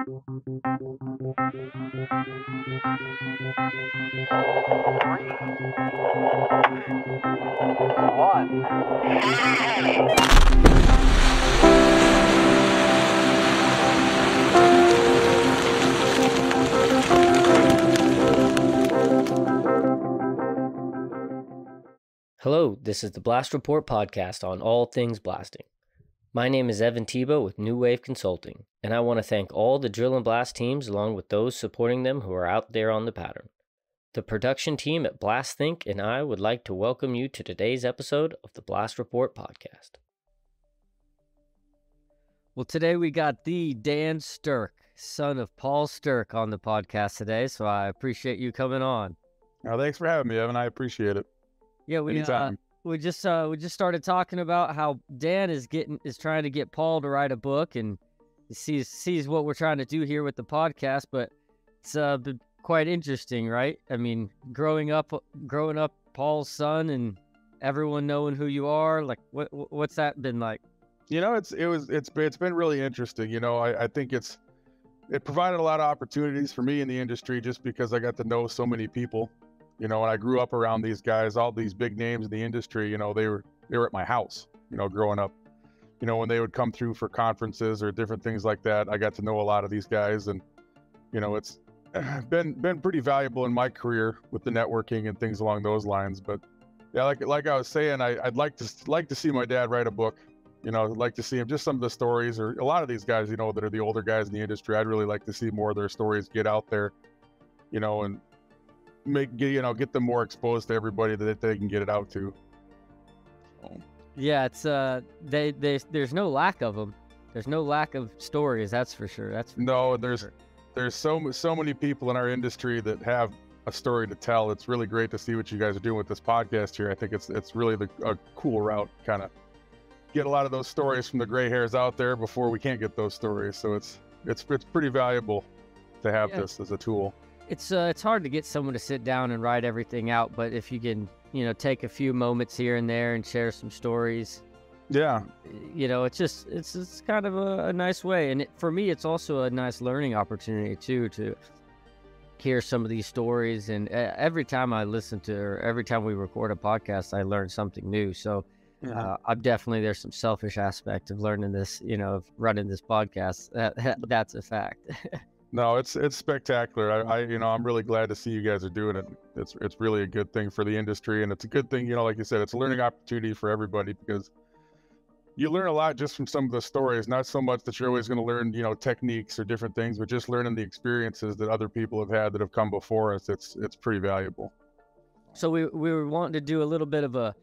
Hello, this is the Blast Report podcast on all things blasting. My name is Evan Tebow with New Wave Consulting, and I want to thank all the drill and blast teams along with those supporting them who are out there on the pattern. The production team at Blast Think and I would like to welcome you to today's episode of the Blast Report podcast. Well, today we got the Dan Sterk, son of Paul Sterk, on the podcast today, so I appreciate you coming on. Oh, thanks for having me, Evan. I appreciate it. Yeah, we just started talking about how Dan is trying to get Paul to write a book, and he sees what we're trying to do here with the podcast. But it's been quite interesting, right? I mean, growing up Paul's son, and everyone knowing who you are. Like, what's that been like? You know, it's been really interesting. You know, I think it provided a lot of opportunities for me in the industry just because I got to know so many people. You know, when I grew up around these guys, all these big names in the industry, you know, they were at my house, you know, growing up. You know, when they would come through for conferences or different things like that, I got to know a lot of these guys. And, you know, it's been pretty valuable in my career with the networking and things along those lines. But yeah, like I was saying, I'd like to see my dad write a book. You know, I'd like to see him, just some of the stories, or a lot of these guys, you know, that are the older guys in the industry. I'd really like to see more of their stories get out there, you know, and get them more exposed to everybody that they can get it out to. Yeah, it's there's no lack of them. There's no lack of stories, that's for sure. There's so many people in our industry that have a story to tell. It's really great to see what you guys are doing with this podcast here. I think it's really a cool route, kind of get a lot of those stories from the gray hairs out there before we can't get those stories. So it's pretty valuable to have this as a tool. It's hard to get someone to sit down and write everything out, but if you can, you know, take a few moments here and there and share some stories, yeah, you know, it's kind of a nice way. And for me, it's also a nice learning opportunity too, to hear some of these stories. And every time I listen to, or every time we record a podcast, I learn something new. So there's some selfish aspect of learning this, you know, of running this podcast. That's a fact. No, it's spectacular. I'm really glad to see you guys are doing it. It's really a good thing for the industry, and it's a good thing, you know, like you said, it's a learning opportunity for everybody, because you learn a lot just from some of the stories. Not so much that you're always going to learn, you know, techniques or different things, but just learning the experiences that other people have had that have come before us. It's pretty valuable. So we were wanting to do a little bit of a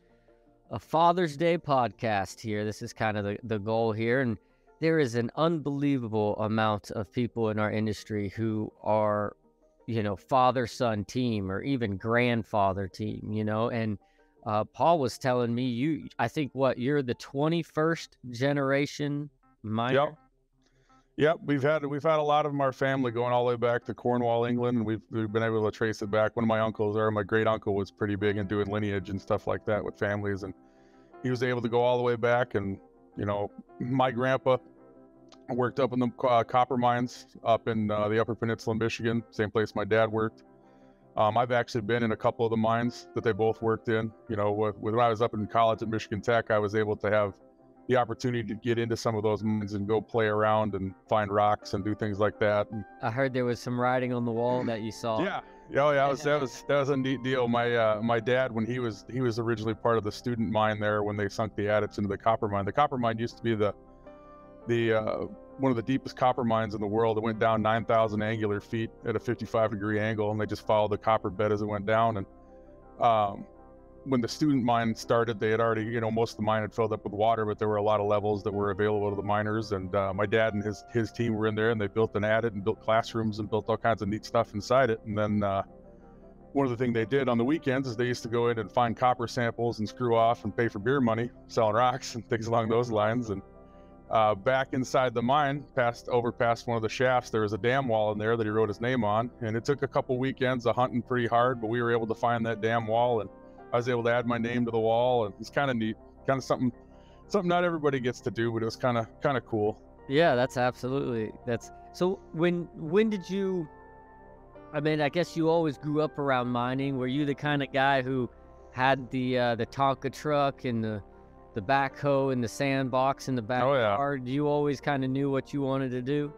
Father's Day podcast here. This is kind of the goal here, and there is an unbelievable amount of people in our industry who are, you know, father-son team or even grandfather team, you know, and Paul was telling me I think you're the 21st generation miner? Yep. We've had a lot of our family going all the way back to Cornwall, England, and we've been able to trace it back. One of my uncles, or my great uncle, was pretty big in doing lineage and stuff like that with families, and he was able to go all the way back. And you know, my grandpa worked up in the copper mines up in the Upper Peninsula, Michigan, same place my dad worked. I've actually been in a couple of the mines that they both worked in. You know, when I was up in college at Michigan Tech, I was able to have the opportunity to get into some of those mines and go play around and find rocks and do things like that. I heard there was some writing on the wall that you saw. Yeah. Oh yeah, that was a neat deal. My dad, when he was originally part of the student mine there when they sunk the adits into the copper mine. The copper mine used to be the one of the deepest copper mines in the world. It went down 9,000 angular feet at a 55-degree angle, and they just followed the copper bed as it went down. And when the student mine started, they had already, you know, most of the mine had filled up with water, but there were a lot of levels that were available to the miners. And my dad and his team were in there, and they built an adit and built classrooms and built all kinds of neat stuff inside it. And then one of the things they did on the weekends is they used to go in and find copper samples and screw off and pay for beer money, selling rocks and things along those lines. And back inside the mine, past one of the shafts, there was a dam wall in there that he wrote his name on. And it took a couple weekends of hunting pretty hard, but we were able to find that dam wall, and I was able to add my name to the wall. And it's kind of neat, kind of something not everybody gets to do, but it was kind of cool. Yeah, that's absolutely, So when did you? I mean, I guess you always grew up around mining. Were you the kind of guy who had the Tonka truck and the backhoe and the sandbox in the Oh yeah. backyard? You always kind of knew what you wanted to do?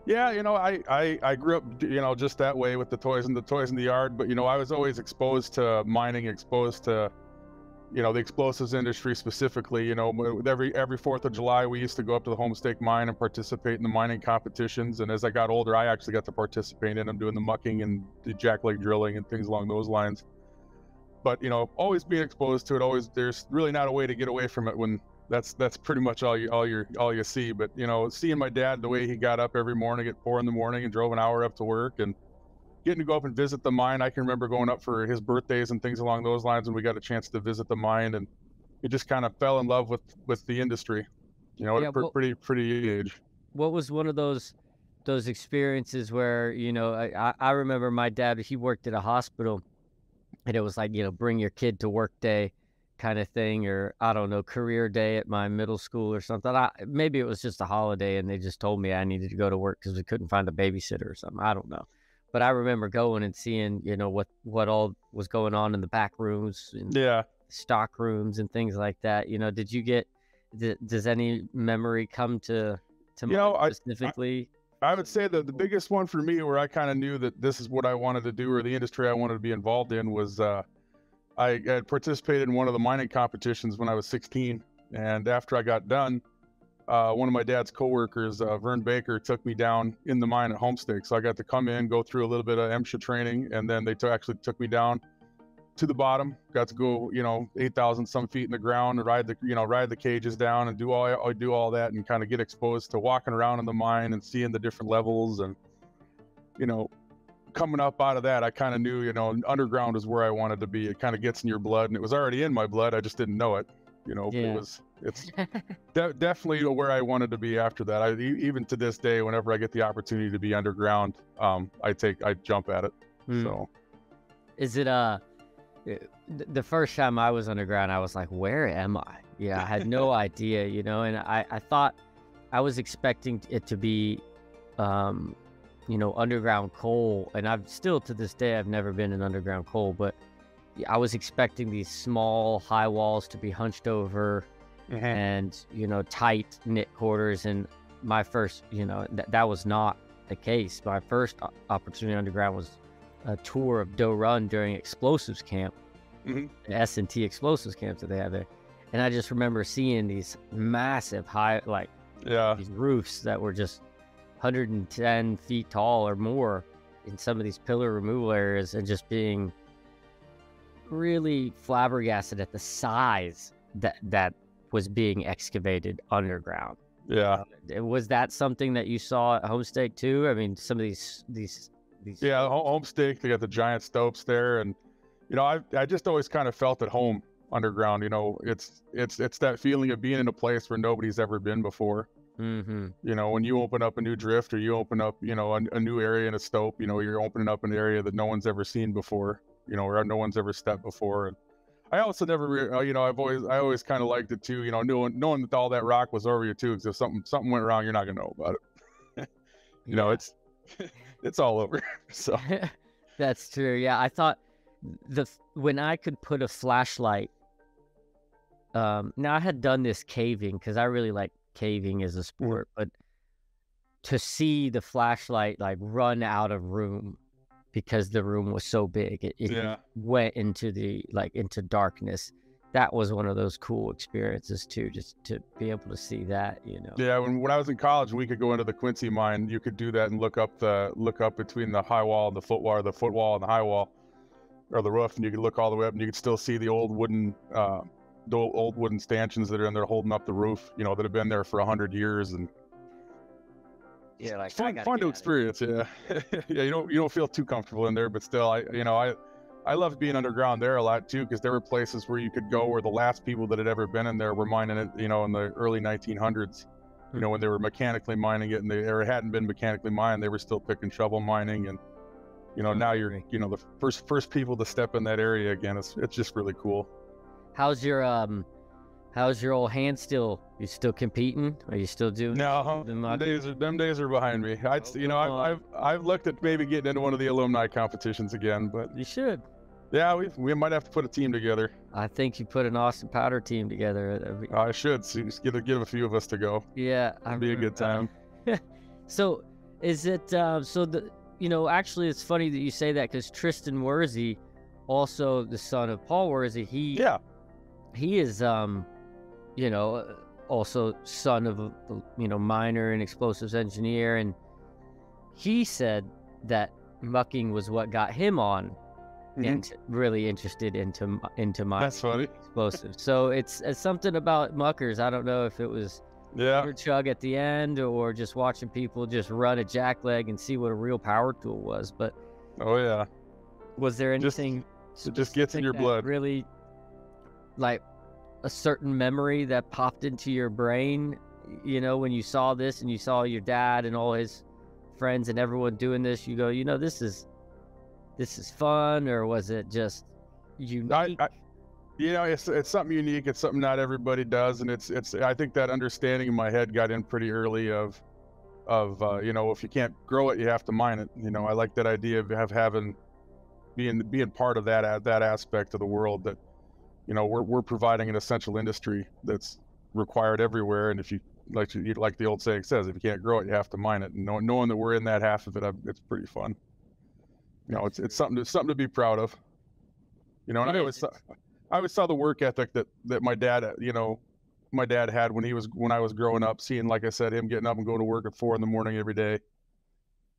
Yeah, I grew up, just that way with the toys in the yard. But I was always exposed to mining, exposed to, the explosives industry specifically. With every 4th of July, we used to go up to the Homestake mine and participate in the mining competitions. And as I got older, I actually got to participate in them, doing the mucking and the jackleg drilling and things along those lines. But always being exposed to it, always, there's really not a way to get away from it when that's pretty much all you see. But seeing my dad, the way he got up every morning at 4 a.m. and drove an hour up to work, and getting to go up and visit the mine. I can remember going up for his birthdays and things along those lines, and we got a chance to visit the mine, and it just kind of fell in love with the industry, at a pretty age. What was one of those experiences where I remember my dad, he worked at a hospital, and it was like, bring your kid to work day kind of thing, or I don't know, career day at my middle school or something. Maybe it was just a holiday and they just told me I needed to go to work because we couldn't find a babysitter or something. I don't know. But I remember going and seeing, what all was going on in the back rooms and stock rooms and things like that. Did you get, does any memory come to mind specifically? I would say that the biggest one for me, where I kind of knew that this is what I wanted to do, or the industry I wanted to be involved in, was I had participated in one of the mining competitions when I was 16. And after I got done, one of my dad's coworkers, Vern Baker, took me down in the mine at Homestake. So I got to come in, go through a little bit of MSHA training, and then they actually took me down to the bottom. Got to go, 8,000 some feet in the ground, and ride the cages down, and do all that, and kind of get exposed to walking around in the mine and seeing the different levels. And coming up out of that, I kind of knew, underground is where I wanted to be. It kind of gets in your blood, and it was already in my blood. I just didn't know it. It's definitely where I wanted to be after that. Even to this day, whenever I get the opportunity to be underground, I jump at it. So is it the first time I was underground, I was like, where am I? I had no idea, and I thought I was expecting it to be underground coal, and I've still to this day I've never been in underground coal, but I was expecting these small high walls to be hunched over and, tight knit quarters. And my first, that was not the case. My first opportunity underground was a tour of Doe Run during explosives camp, an S&T explosives camp that they have there. And I just remember seeing these massive high, these roofs that were just 110 feet tall or more in some of these pillar removal areas, and just being really flabbergasted at the size that was being excavated underground. Was that something that you saw at Homestake too? I mean, some of these Homestake, they got the giant stopes there, and I just always kind of felt at home underground. It's that feeling of being in a place where nobody's ever been before. When you open up a new drift, or you open up a new area in a stope, you're opening up an area that no one's ever seen before, where no one's ever stepped before. And I also never, I always kind of liked it too, knowing that all that rock was over you too, because if something went wrong, you're not gonna know about it. It's all over. So that's true. Yeah, I thought when I could put a flashlight. Now I had done this caving because I really like caving as a sport, but to see the flashlight run out of room because the room was so big, it went into into darkness. That was one of those cool experiences too, just to be able to see that. When I was in college, we could go into the Quincy mine. You could do that and look up between the high wall and the footwall, or the footwall and the high wall, or the roof, and you could look all the way up, and you could still see the old wooden stanchions that are in there holding up the roof, that have been there for 100 years. And fun to experience. You don't feel too comfortable in there, but still, I loved being underground there a lot too, because there were places where you could go where the last people that had ever been in there were mining it, in the early 1900s, when they were mechanically mining it, and it hadn't been mechanically mined, they were still pick and shovel mining. And now you're the first people to step in that area again. It's just really cool. How's your How's your old hand still? You still competing? Are you still doing? No, them days are behind me. I've looked at maybe getting into one of the alumni competitions again, but You should. yeah, we might have to put a team together. I think you put an Austin Powder team together. I should just get a few of us to go. Yeah, It'd be a good time. So, is it actually, it's funny that you say that, because Tristan Worthy, also the son of Paul Worthy, he is also son of a miner and explosives engineer, and he said that mucking was what got him on and really interested into mining. That's funny. Explosives. So it's something about muckers. I don't know if it was chug at the end or just watching people just run a jackleg and see what a real power tool was. But was there anything it just gets in your blood, really, like a certain memory that popped into your brain, when you saw this and you saw your dad and all his friends and everyone doing this, you go, this is fun? Or was it just unique? It's something unique. It's something not everybody does, and it's I think that understanding in my head got in pretty early of if you can't grow it, you have to mine it. I like that idea of being part of that aspect of the world, that we're providing an essential industry that's required everywhere, and if you like the old saying says, if you can't grow it, you have to mine it. And knowing that we're in that half of it, it's pretty fun. It's something to be proud of. And I always saw the work ethic that my dad had when I was growing up, seeing, like I said, him getting up and going to work at 4 a.m. every day,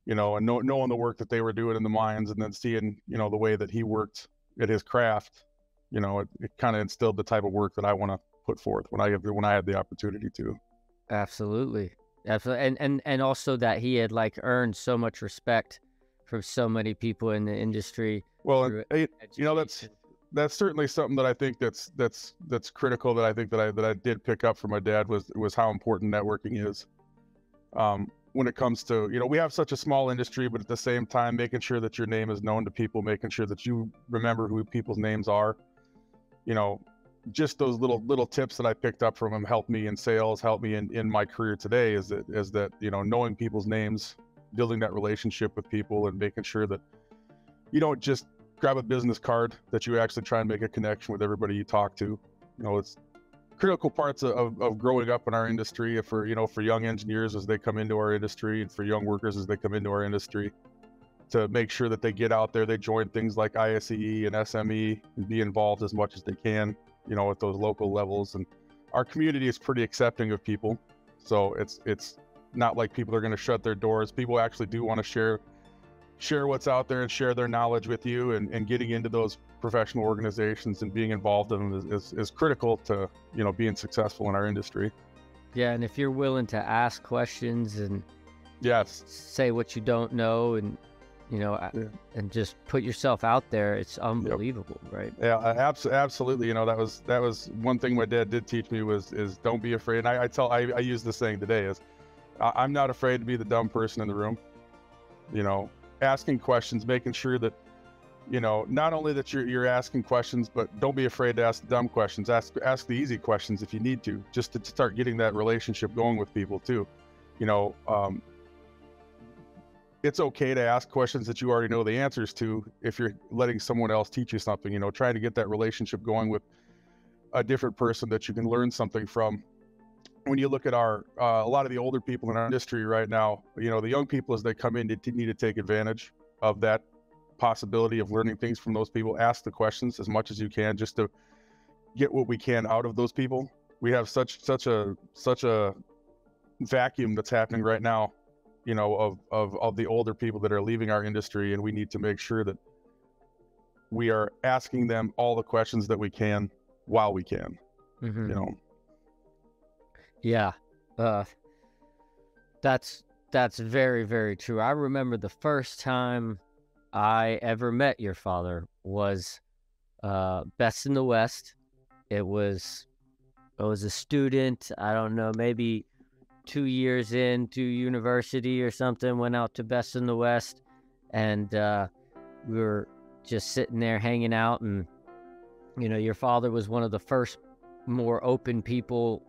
and knowing the work that they were doing in the mines, and then seeing, the way that he worked at his craft, it kind of instilled the type of work that I want to put forth when I had the opportunity to. Absolutely. And also that he had earned so much respect from so many people in the industry. Well, that's certainly something that I think that's critical, that I think that I did pick up from my dad was how important networking is. When it comes to, we have such a small industry, but at the same time, making sure that your name is known to people, making sure that you remember who people's names are, just those little tips that I picked up from him helped me in sales, helped me in my career today, is that knowing people's names, building that relationship with people, and making sure that you don't just grab a business card, that you actually try and make a connection with everybody you talk to. It's critical parts of growing up in our industry for young engineers as they come into our industry, and for young workers as they come into our industry, to make sure that they get out there, they join things like ISEE and SME, and be involved as much as they can, at those local levels. And our community is pretty accepting of people, so it's not like people are going to shut their doors. People actually do want to share what's out there and share their knowledge with you, and getting into those professional organizations and being involved in them is critical to being successful in our industry. Yeah, and if you're willing to ask questions and say what you don't know, and and just put yourself out there, it's unbelievable. Right? Yeah, absolutely. That was one thing my dad did teach me is don't be afraid. And I use this saying today is, I'm not afraid to be the dumb person in the room. Asking questions, making sure that not only that you're asking questions, but don't be afraid to ask the dumb questions. Ask the easy questions if you need to, just to start getting that relationship going with people too. It's okay to ask questions that you already know the answers to if you're letting someone else teach you something. Trying to get that relationship going with a different person that you can learn something from. When you look at a lot of the older people in our industry right now, the young people, as they come in, need to take advantage of that possibility of learning things from those people. Ask the questions as much as you can, just to get what we can out of those people. We have such a vacuum that's happening right now, of the older people that are leaving our industry, and we need to make sure that we are asking them all the questions that we can while we can. Mm-hmm. Yeah, that's very, very true. I remember the first time I ever met your father was Best in the West. I was a student, I don't know, maybe 2 years into university or something, went out to Best in the West, and we were just sitting there hanging out, and your father was one of the first more open people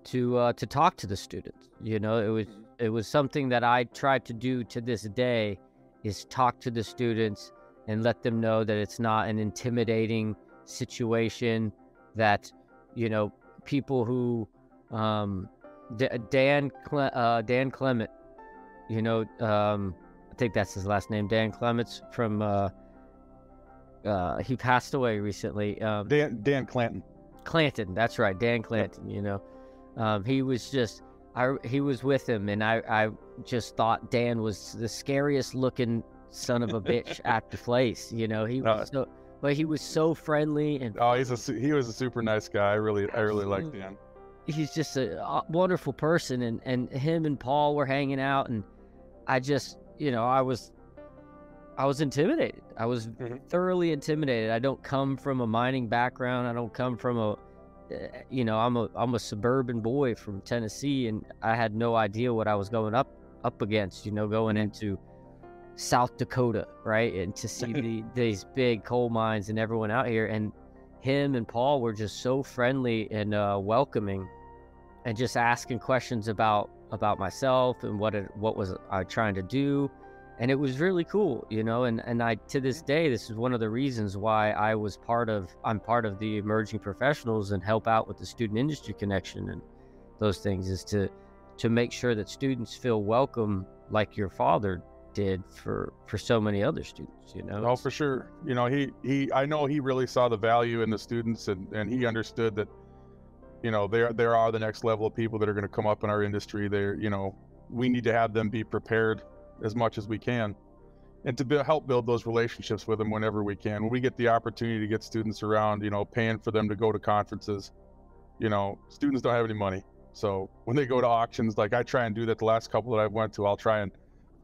to talk to the students. You know, it was something that I tried to do to this day, is talk to the students and let them know that it's not an intimidating situation, that, you know, people who Dan Clement, you know, I think that's his last name, Dan Clements from he passed away recently. Dan Clanton. Clanton, that's right, Dan Clanton. You know, he was just, he was with him, and I just thought Dan was the scariest looking son of a bitch at the place. You know, he was so, but he was so friendly, and he was a super nice guy. I really liked Dan. He's just a wonderful person, and him and Paul were hanging out, and I just, you know, I was intimidated. I was thoroughly intimidated. I don't come from a mining background. I don't come from a, you know, I'm a suburban boy from Tennessee, and I had no idea what I was going up against, you know, going into South Dakota, right? And to see these big coal mines and everyone out here, and him and Paul were just so friendly and welcoming, and just asking questions about myself and what was I trying to do. And it was really cool, you know, and I, to this day, this is one of the reasons why I'm part of the emerging professionals and help out with the student industry connection and those things, is to make sure that students feel welcome, like your father did for so many other students, you know. Oh, for sure. You know, I know he really saw the value in the students, and he understood that, you know, there are the next level of people that are going to come up in our industry. They're, you know, we need to have them be prepared as much as we can, and to help build those relationships with them whenever we can. When we get the opportunity to get students around, you know, paying for them to go to conferences, you know, students don't have any money. So when they go to auctions, like I try and do that. The last couple that I went to, I'll try and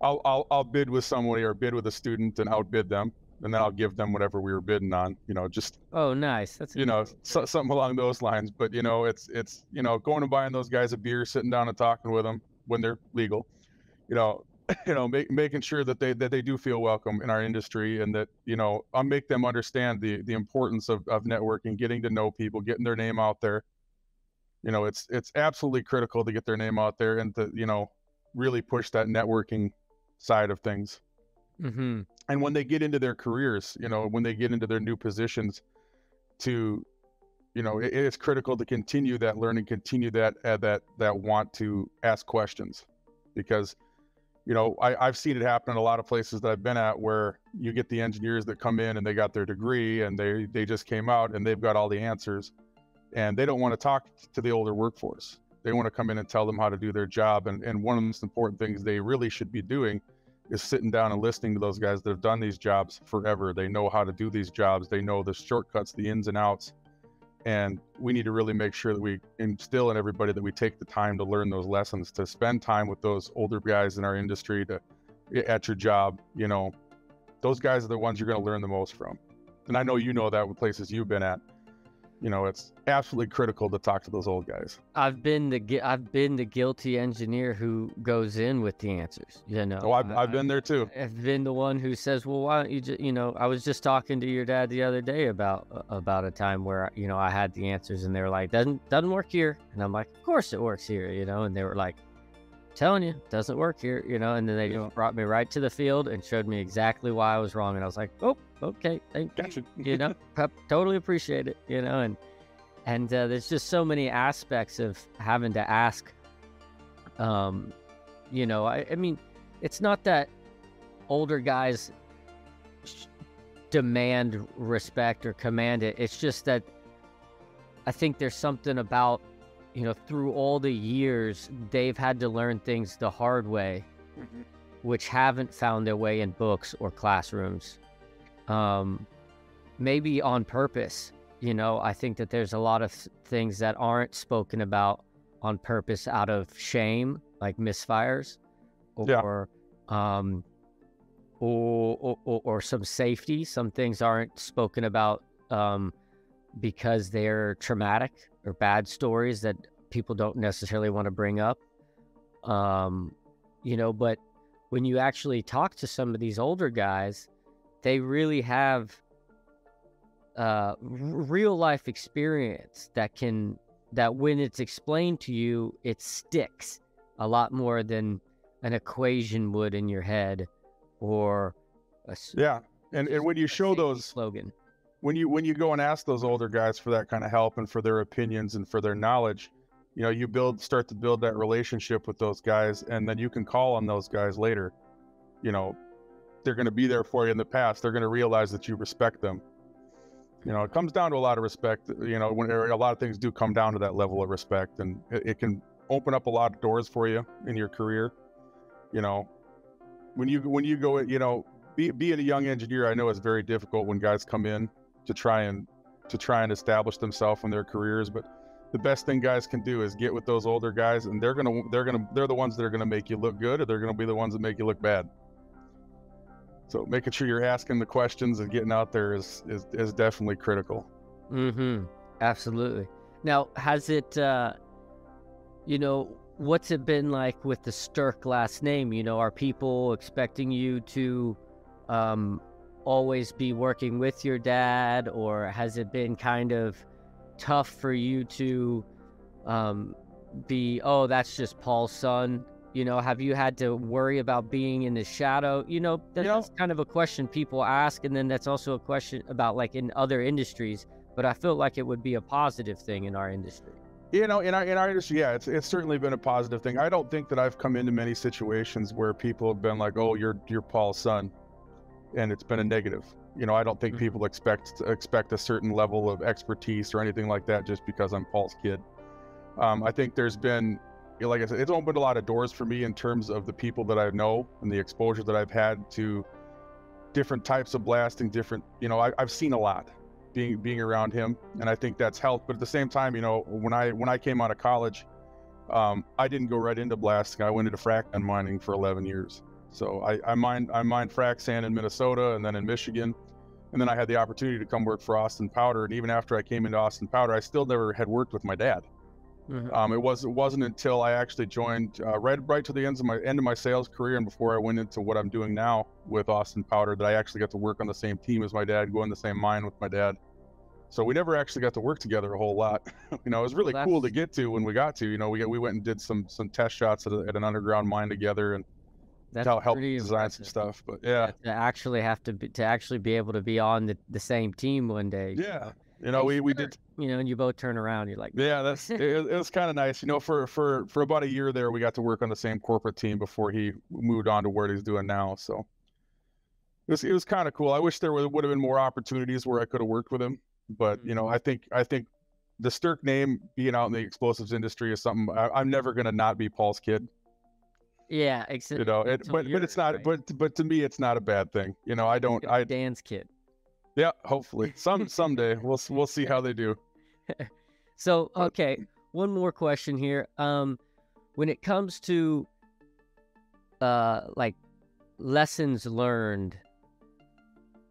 I'll bid with somebody or bid with a student and outbid them, and then I'll give them whatever we were bidding on, you know, just, oh, nice. That's, you know, something along those lines. But, you know, it's, you know, going and buying those guys a beer, sitting down and talking with them when they're legal, you know, making sure that they do feel welcome in our industry, and that, you know, I'll make them understand the importance of networking, getting to know people, getting their name out there. You know, it's absolutely critical to get their name out there, and to, you know, really push that networking side of things. mm-hmm. And when they get into their careers, you know, when they get into their new positions, to, you know, it's critical to continue that learning, continue that want to ask questions, because, you know, I've seen it happen in a lot of places that I've been at, where you get the engineers that come in and they got their degree and they just came out and they've got all the answers, and they don't want to talk to the older workforce. They want to come in and tell them how to do their job. And one of the most important things they really should be doing is sitting down and listening to those guys that have done these jobs forever. They know how to do these jobs. They know the shortcuts, the ins and outs. And we need to really make sure that we instill in everybody that we take the time to learn those lessons, to spend time with those older guys in our industry, at your job. You know, those guys are the ones you're going to learn the most from. And I know you know that with places you've been at. You know, it's absolutely critical to talk to those old guys. I've been the guilty engineer who goes in with the answers, you know. Oh, I've been there too. I've been the one who says, well, why don't you just, you know, I was just talking to your dad the other day about a time where, you know, I had the answers, and they were like, doesn't work here. And I'm like, of course it works here, you know. And they were like, telling you, doesn't work here, you know. And then they just brought me right to the field and showed me exactly why I was wrong. And I was like, oh, okay, thank you, you know, totally appreciate it, you know. And there's just so many aspects of having to ask, you know, I mean, it's not that older guys demand respect or command it. It's just that I think there's something about, you know, through all the years, they've had to learn things the hard way, which haven't found their way in books or classrooms, maybe on purpose. You know, I think that there's a lot of things that aren't spoken about on purpose out of shame, like misfires, or some safety. Some things aren't spoken about because they're traumatic or bad stories that people don't necessarily want to bring up. You know, but when you actually talk to some of these older guys, they really have real life experience that when it's explained to you, it sticks a lot more than an equation would in your head, or yeah. And when you show those slogan, when you go and ask those older guys for that kind of help and for their opinions and for their knowledge, you know, you start to build that relationship with those guys, and then you can call on those guys later. You know, they're going to be there for you in the past. They're going to realize that you respect them. You know, it comes down to a lot of respect. You know, when a lot of things do come down to that level of respect, and it can open up a lot of doors for you in your career. You know, when you go, you know, being a young engineer, I know it's very difficult when guys come in to try and establish themselves in their careers. But the best thing guys can do is get with those older guys, and they're the ones that are gonna make you look good, or they're gonna be the ones that make you look bad. So making sure you're asking the questions and getting out there is definitely critical. Absolutely. Now, has it, you know, what's it been like with the Sterk last name? You know, are people expecting you to always be working with your dad, or has it been kind of tough for you to be, oh, that's just Paul's son? You know, have you had to worry about being in the shadow? You know, that's kind of a question people ask, and then that's also a question about like in other industries, but I feel like it would be a positive thing in our industry. You know, in our industry, yeah, it's certainly been a positive thing. I don't think that I've come into many situations where people have been like, oh, you're Paul's son, and it's been a negative. You know, I don't think people expect a certain level of expertise or anything like that just because I'm Paul's kid. I think there's been, like I said, it's opened a lot of doors for me in terms of the people that I know and the exposure that I've had to different types of blasting, you know, I've seen a lot being around him, and I think that's helped. But at the same time, you know, when I came out of college, I didn't go right into blasting. I went into frac sand mining for 11 years. So I mined frac sand in Minnesota and then in Michigan. And then I had the opportunity to come work for Austin Powder. And even after I came into Austin Powder, I still never had worked with my dad. It wasn't until I actually joined right to the end of my sales career, and before I went into what I'm doing now with Austin Powder, that I actually got to work on the same team as my dad, go in the same mine with my dad. So we never actually got to work together a whole lot. You know, it was really cool to get to when we got to. You know, we went and did some test shots at an underground mine together, and help design some stuff. But yeah, to actually be able to be on the same team one day. Yeah. You know, we did, you know, and you both turn around, you're like, yeah, it was kind of nice. You know, for about a year there, we got to work on the same corporate team before he moved on to what he's doing now. So it was kind of cool. I wish there would have been more opportunities where I could have worked with him. But, you know, I think the Sterk name being out in the explosives industry is something I'm never going to not be Paul's kid. Yeah, exactly. You know, but it's not, right? but to me, it's not a bad thing. You know, Dan's kid. Yeah, hopefully someday we'll see how they do. So, okay, one more question here. When it comes to like lessons learned,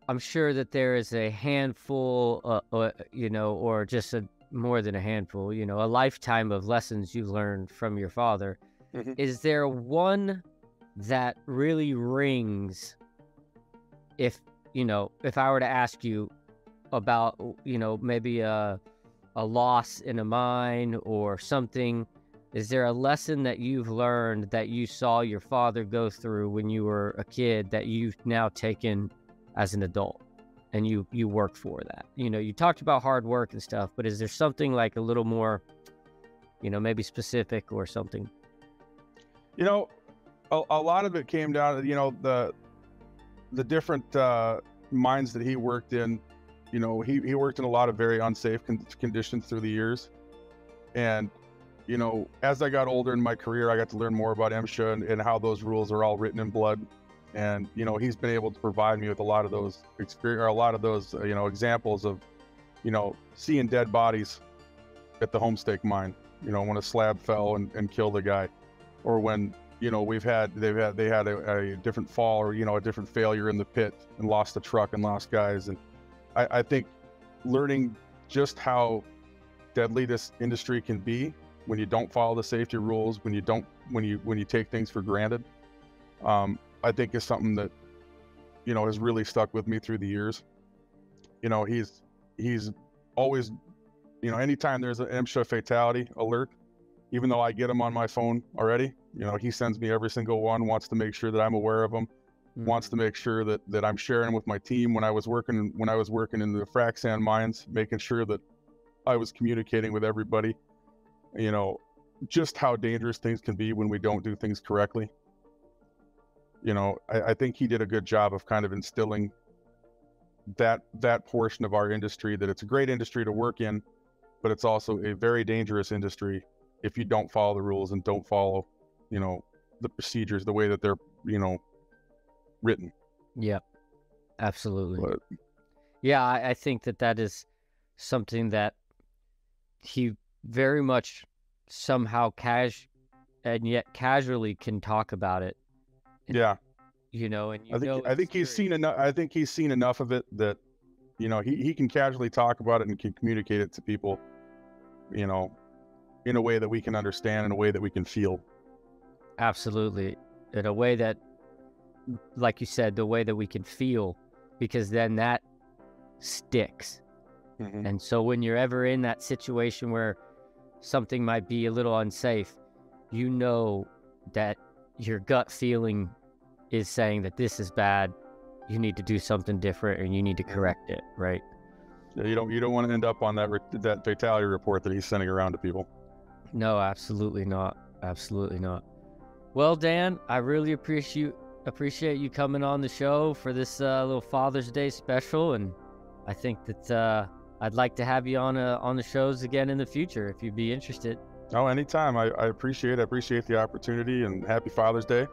I'm sure that there is a handful, you know, or just more than a handful, you know, a lifetime of lessons you've learned from your father. Is there one that really rings, if I were to ask you about, you know, maybe a loss in a mine or something, is there a lesson that you've learned that you saw your father go through when you were a kid that you've now taken as an adult and you work for that? You know, you talked about hard work and stuff, but is there something like a little more, you know, maybe specific or something? You know, a lot of it came down to, you know, the different mines that he worked in. You know, he worked in a lot of very unsafe conditions through the years. And, you know, as I got older in my career, I got to learn more about MSHA and how those rules are all written in blood. And, you know, he's been able to provide me with a lot of those you know, examples of, you know, seeing dead bodies at the Homestake mine, you know, when a slab fell and killed a guy, or when, you know, they had a different fall, or, you know, a different failure in the pit and lost a truck and lost guys. And I think learning just how deadly this industry can be when you don't follow the safety rules, when you take things for granted, I think is something that, you know, has really stuck with me through the years. You know, he's he's always, you know, anytime there's an MSHA fatality alert, even though I get them on my phone already, you know, he sends me every single one, wants to make sure that I'm aware of them, wants to make sure that I'm sharing with my team. When I was working in the frac sand mines, making sure that I was communicating with everybody, you know, just how dangerous things can be when we don't do things correctly. You know, I think he did a good job of kind of instilling that portion of our industry, that it's a great industry to work in, but it's also a very dangerous industry if you don't follow the rules and don't follow, you know, the procedures the way that they're, you know, written. Yeah, absolutely. But, yeah, I think that is something that he very much somehow casually can talk about it. Yeah. You know, and I think he's seen enough. I think he's seen enough of it that, you know, he can casually talk about it and can communicate it to people, you know, in a way that we can understand, in a way that we can feel. Absolutely. In a way that, like you said, the way that we can feel, because then that sticks. Mm-hmm. And so when you're ever in that situation where something might be a little unsafe, you know that your gut feeling is saying that this is bad, you need to do something different, and you need to correct it, right? Yeah, you don't want to end up on that fatality report that he's sending around to people. No, absolutely not. Absolutely not. Well, Dan, I really appreciate you coming on the show for this little Father's Day special, and I think that I'd like to have you on the shows again in the future if you'd be interested. Oh, anytime. I appreciate the opportunity, and happy Father's Day.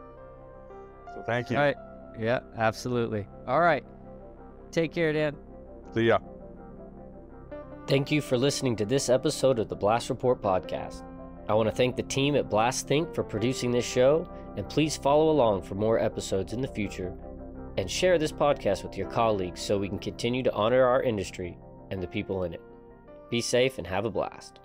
So thank you. All right. Yeah, absolutely. All right. Take care, Dan. See ya. Thank you for listening to this episode of the Blast Report podcast. I want to thank the team at Blast Think for producing this show, and please follow along for more episodes in the future, and share this podcast with your colleagues so we can continue to honor our industry and the people in it. Be safe and have a blast.